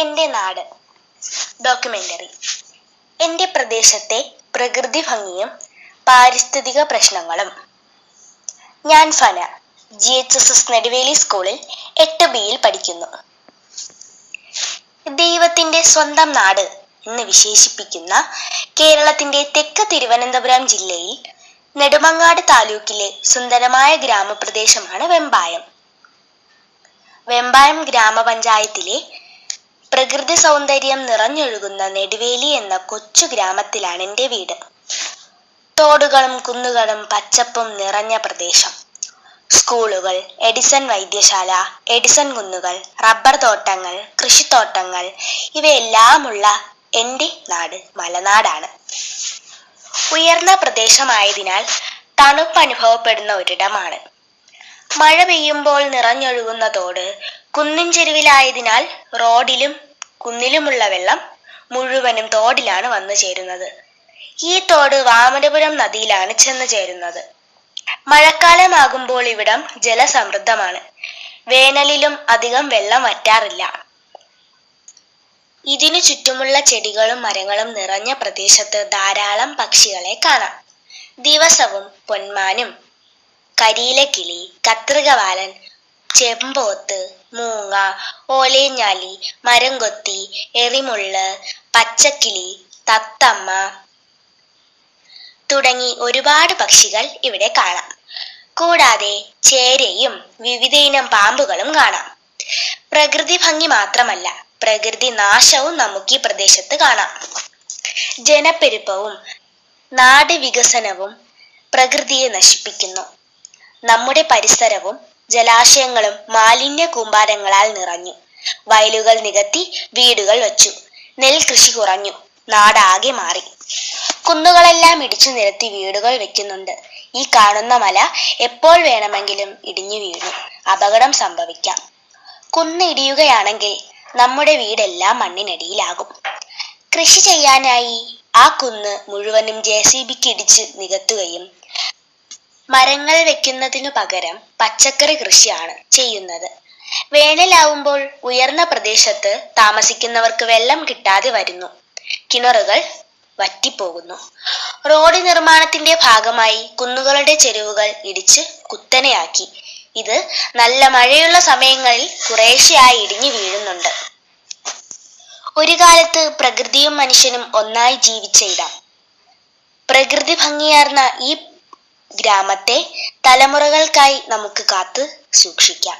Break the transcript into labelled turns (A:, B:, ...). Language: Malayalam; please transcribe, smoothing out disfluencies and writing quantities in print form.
A: എൻ്റെ നാട് ഡോക്യുമെന്ററി. എൻ്റെ പ്രദേശത്തെ പ്രകൃതി ഭംഗിയും പാരിസ്ഥിതിക പ്രശ്നങ്ങളും. ഞാൻ ഫന, GHSS നെടുവേലി സ്കൂളിൽ 8B പഠിക്കുന്നു. ദൈവത്തിന്റെ സ്വന്തം നാട് എന്ന് വിശേഷിപ്പിക്കുന്ന കേരളത്തിന്റെ തെക്ക് തിരുവനന്തപുരം ജില്ലയിൽ നെടുമങ്ങാട് താലൂക്കിലെ സുന്ദരമായ ഗ്രാമപ്രദേശമാണ് വെമ്പായം. വെമ്പായം ഗ്രാമപഞ്ചായത്തിലെ പ്രകൃതി സൗന്ദര്യം നിറഞ്ഞൊഴുകുന്ന നെടുവേലി എന്ന കൊച്ചു ഗ്രാമത്തിലാണ് എൻ്റെ വീട്. തോടുകളും കുന്നുകളും പച്ചപ്പും നിറഞ്ഞ പ്രദേശം. സ്കൂളുകൾ, എഡിസൺ വൈദ്യശാല, എഡിസൺ കുന്നുകൾ, റബ്ബർ തോട്ടങ്ങൾ, കൃഷിത്തോട്ടങ്ങൾ ഇവയെല്ലാമുള്ള എൻ്റെ നാട് മലനാടാണ്. ഉയർന്ന പ്രദേശമായതിനാൽ തണുപ്പ് അനുഭവപ്പെടുന്ന ഒരിടമാണ്. മഴ പെയ്യുമ്പോൾ നിറഞ്ഞൊഴുകുന്ന തോട് കുന്നിൻ ചെരുവിലായതിനാൽ റോഡിലും കുന്നിലുമുള്ള വെള്ളം മുഴുവനും തോടിലാണ് വന്നു ചേരുന്നത്. ഈ തോട് വാമനപുരം നദിയിലാണ് ചെന്നു ചേരുന്നത്. മഴക്കാലമാകുമ്പോൾ ഇവിടം ജലസമൃദ്ധമാണ്. വേനലിലും അധികം വെള്ളം വറ്റാറില്ല. ഇതിനു ചുറ്റുമുള്ള ചെടികളും മരങ്ങളും നിറഞ്ഞ പ്രദേശത്ത് ധാരാളം പക്ഷികളെ കാണാം. ദിവസവും പൊന്മാനും, കരിയിലക്കിളി, കത്രികവാലൻ, ചെമ്പോത്ത്, മൂങ്ങ, ഓലേഞ്ഞാലി, മരംകൊത്തി, എറിമുള്ള്, പച്ചക്കിളി, തത്തമ്മ തുടങ്ങി ഒരുപാട് പക്ഷികൾ ഇവിടെ കാണാം. കൂടാതെ ചേരയും വിവിധയിനം പാമ്പുകളും കാണാം. പ്രകൃതി ഭംഗി മാത്രമല്ല, പ്രകൃതി നാശവും നമുക്ക് ഈ പ്രദേശത്ത് കാണാം. ജനപ്പെരുപ്പവും നാട് വികസനവും പ്രകൃതിയെ നശിപ്പിക്കുന്നു. നമ്മുടെ പരിസരവും ജലാശയങ്ങളും മാലിന്യ കൂമ്പാരങ്ങളാൽ നിറഞ്ഞു. വയലുകൾ നികത്തി വീടുകൾ വച്ചു. നെൽകൃഷി കുറഞ്ഞു. നാടാകെ മാറി. കുന്നുകളെല്ലാം ഇടിച്ചു നിരത്തി വീടുകൾ വെക്കുന്നുണ്ട്. ഈ കാണുന്ന മല എപ്പോൾ വേണമെങ്കിലും ഇടിഞ്ഞു വീഴും. അപകടം സംഭവിക്കാം. കുന്ന് ഇടിയുകയാണെങ്കിൽ നമ്മുടെ വീടെല്ലാം മണ്ണിനടിയിലാകും. കൃഷി ചെയ്യാനായി ആ കുന്ന് മുഴുവനും JCBക്ക് ഇടിച്ച് നികത്തുകയും മരങ്ങൾ വെക്കുന്നതിനു പകരം പച്ചക്കറി കൃഷിയാണ് ചെയ്യുന്നത്. വേനലാവുമ്പോൾ ഉയർന്ന പ്രദേശത്ത് താമസിക്കുന്നവർക്ക് വെള്ളം കിട്ടാതെ വരുന്നു. കിണറുകൾ വറ്റിപ്പോകുന്നു. റോഡ് നിർമ്മാണത്തിന്റെ ഭാഗമായി കുന്നുകളുടെ ചെരുവുകൾ ഇടിച്ച് കുത്തനെയാക്കി. ഇത് നല്ല മഴയുള്ള സമയങ്ങളിൽ കുറേശ്ശെയായി ഇടിഞ്ഞു വീഴുന്നുണ്ട്. ഒരു കാലത്ത് പ്രകൃതിയും മനുഷ്യനും ഒന്നായി ജീവിച്ച ഇടം. പ്രകൃതി ഭംഗിയാർന്ന ഈ ഗ്രാമത്തെ തലമുറകൾക്കായി നമുക്ക് കാത്ത് സൂക്ഷിക്കാം.